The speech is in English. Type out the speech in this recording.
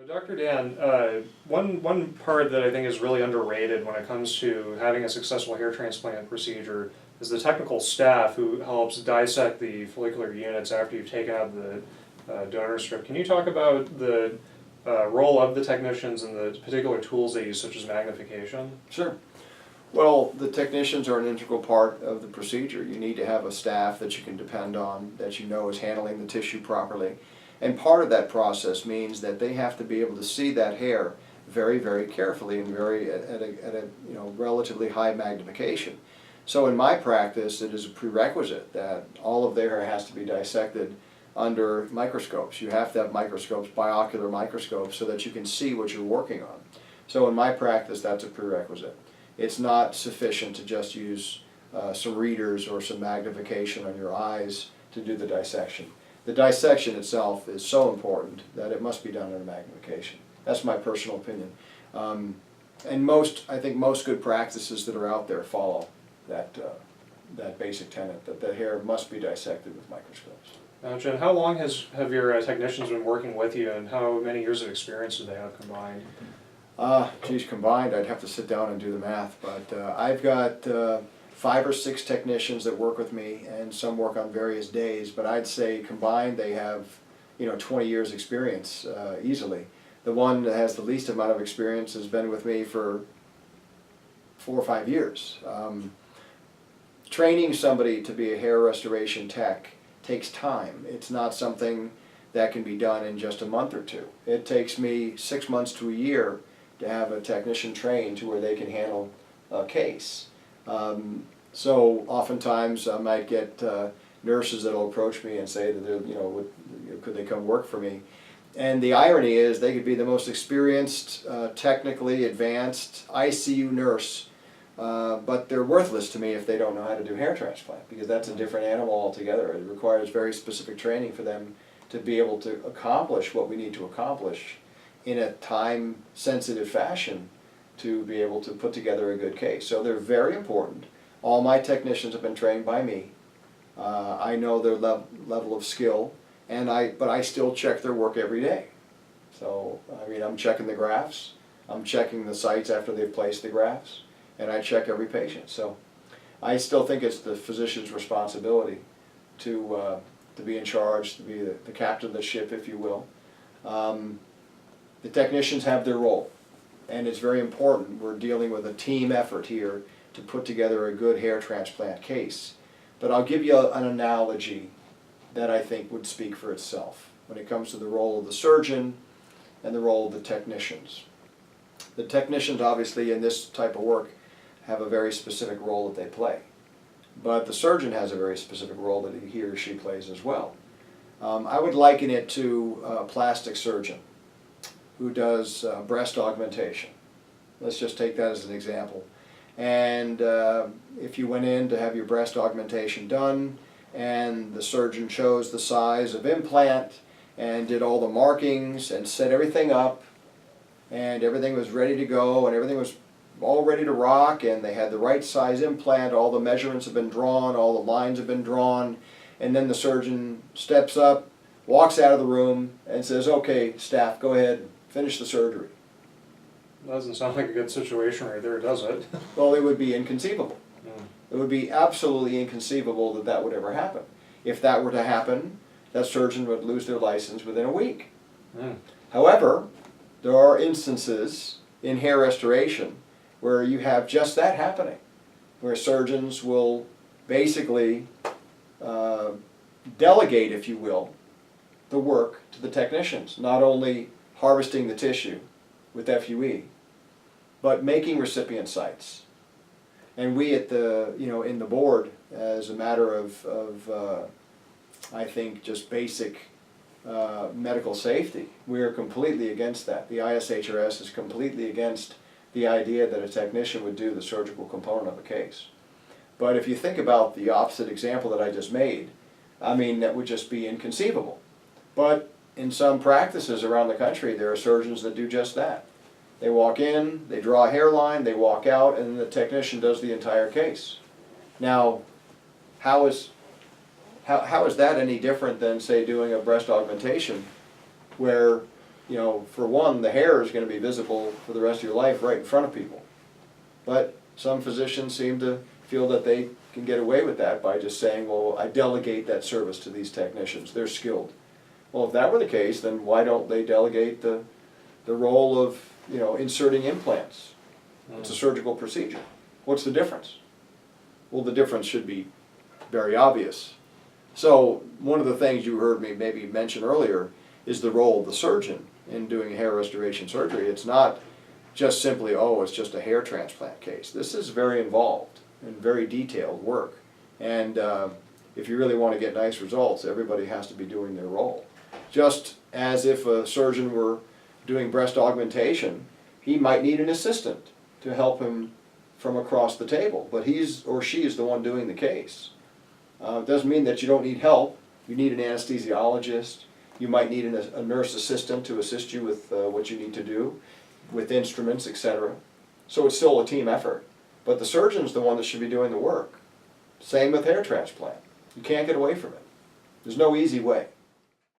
Dr. Dan, one part that I think is really underrated when it comes to having a successful hair transplant procedure is the technical staff who helps dissect the follicular units after you've taken out the donor strip. Can you talk about the role of the technicians and the particular tools they use, such as magnification? Sure. Well, the technicians are an integral part of the procedure. You need to have a staff that you can depend on, that you know is handling the tissue properly. And part of that process means that they have to be able to see that hair very, very carefully and at a relatively high magnification. So in my practice, it is a prerequisite that all of their hair has to be dissected under microscopes. You have to have microscopes, binocular microscopes, so that you can see what you're working on. So in my practice, that's a prerequisite. It's not sufficient to just use some readers or some magnification on your eyes to do the dissection. The dissection itself is so important that it must be done under magnification. That's my personal opinion. And I think most good practices that are out there follow that basic tenet, that the hair must be dissected with microscopes. Gotcha. And how long have your technicians been working with you, and how many years of experience do they have combined? Geez, combined, I'd have to sit down and do the math, but I've got 5 or 6 technicians that work with me, and some work on various days, but I'd say combined they have 20 years experience easily. The one that has the least amount of experience has been with me for 4 or 5 years. Training somebody to be a hair restoration tech takes time. It's not something that can be done in just a month or two. It takes me 6 months to a year to have a technician trained to where they can handle a case. So oftentimes I might get nurses that will approach me and say that they're, could they come work for me? And the irony is they could be the most experienced, technically advanced ICU nurse, but they're worthless to me if they don't know how to do hair transplant, because that's a different animal altogether. It requires very specific training for them to be able to accomplish what we need to accomplish in a time-sensitive fashion to be able to put together a good case. So they're very important. All my technicians have been trained by me. I know their level of skill, but I still check their work every day. So, I mean, I'm checking the grafts, I'm checking the sites after they've placed the grafts, and I check every patient. So I still think it's the physician's responsibility to be in charge, to be the captain of the ship, if you will. The technicians have their role, and it's very important. We're dealing with a team effort here to put together a good hair transplant case. But I'll give you an analogy that I think would speak for itself when it comes to the role of the surgeon and the role of the technicians. The technicians, obviously, in this type of work have a very specific role that they play. But the surgeon has a very specific role that he or she plays as well. I would liken it to a plastic surgeon who does breast augmentation. Let's just take that as an example. And if you went in to have your breast augmentation done, and the surgeon chose the size of implant and did all the markings and set everything up, and everything was ready to go, and everything was all ready to rock, and they had the right size implant, all the measurements have been drawn, all the lines have been drawn, and then the surgeon steps up, walks out of the room, and says, "Okay, staff, go ahead, finish the surgery." Doesn't sound like a good situation right there, does it? Well, it would be inconceivable. Yeah. It would be absolutely inconceivable that that would ever happen. If that were to happen, that surgeon would lose their license within a week. Mm. However, there are instances in hair restoration where you have just that happening, where surgeons will basically delegate, if you will, the work to the technicians, not only harvesting the tissue with FUE, but making recipient sites. And we at the, in the board, as a matter of I think, just basic medical safety, we are completely against that. The ISHRS is completely against the idea that a technician would do the surgical component of a case. But if you think about the opposite example that I just made, I mean, that would just be inconceivable. But in some practices around the country, there are surgeons that do just that. They walk in, they draw a hairline, they walk out, and the technician does the entire case. Now, how is that any different than, say, doing a breast augmentation, where you know, for one, the hair is going to be visible for the rest of your life right in front of people. But some physicians seem to feel that they can get away with that by just saying, well, I delegate that service to these technicians, they're skilled. Well, if that were the case, then why don't they delegate the role of, you know, inserting implants? It's a surgical procedure. What's the difference? Well, the difference should be very obvious. So one of the things you heard me maybe mention earlier is the role of the surgeon in doing hair restoration surgery. It's not just simply, oh, it's just a hair transplant case. This is very involved and very detailed work. And if you really want to get nice results, everybody has to be doing their role. Just as if a surgeon were doing breast augmentation, he might need an assistant to help him from across the table, but he's or she is the one doing the case. It doesn't mean that you don't need help. You need an anesthesiologist. You might need a nurse assistant to assist you with what you need to do, with instruments, etc. So it's still a team effort. But the surgeon's the one that should be doing the work. Same with hair transplant. You can't get away from it. There's no easy way.